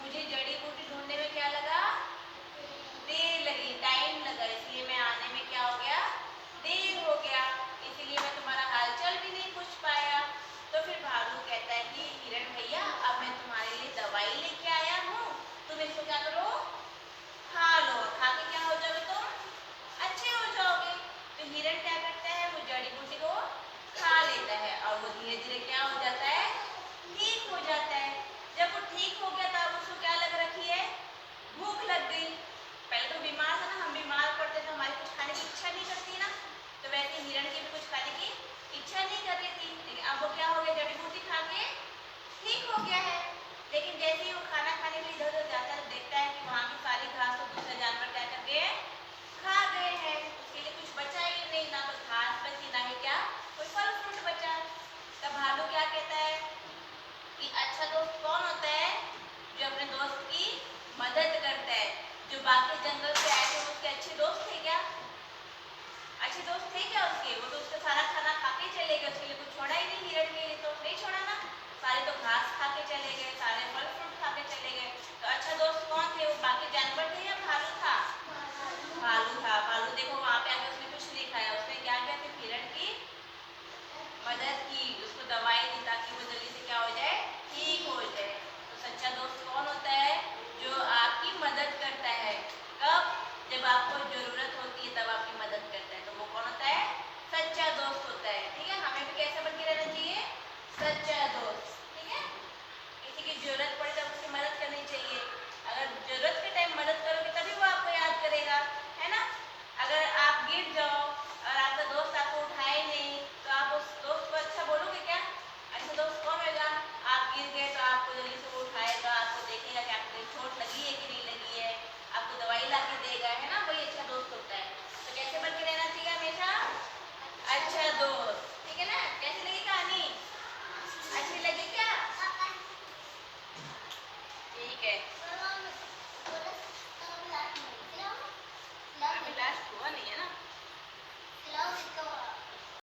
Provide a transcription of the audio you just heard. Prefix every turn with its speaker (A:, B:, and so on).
A: मुझे जड़ी बूटी ढूंढने में क्या लगा, देर लगी, टाइम लगा, इसलिए मैं दोस्त थे क्या? अच्छे दोस्त थे क्या उसके? वो तो उसका सारा खाना खा के चले गए, उसके लिए कुछ छोड़ा ही नहीं, हिरण के लिए तो नहीं छोड़ा ना। सारे तो घास खा के चले गए, सारे फल फ्रूट खा के चले गए। तो अच्छा दोस्त कौन थे? वो बाकी जानवर थे या भालू था? भालू था। भालू देखो वहां पे आके उसने कुछ नहीं खाया, उसने क्या किया? सिर्फ हिरण की मदद की, उसको दवाई दी ताकि वो जल्दी से क्या हो जाए, ठीक हो जाए। तो सच्चा दोस्त कौन होता है? जो आपकी मदद करता है। कब? जब आपको जरूरत होती है तब आपकी मदद करता है, तो वो कौन होता है? सच्चा दोस्त होता है। ठीक है, हमें भी कैसे बन के रहना चाहिए? सच्चा दोस्त। ठीक है, किसी की जरूरत पड़े तब उसकी मदद करनी चाहिए। अगर जरूरत के टाइम मदद करोगे तभी वो आपको याद करेगा, है ना। अगर आप गिर जाओ और आपका दोस्त आपको उठाए नहीं, तो आप उस दोस्त को अच्छा बोलोगे क्या? ऐसा दोस्त कौन होगा? आप गिर गए तो आपको जल्दी से वो उठाएगा, आपको देखेगा कि आपको चोट लगी है कि नहीं लगी है, आपको दवाई ला के देगा, है ना।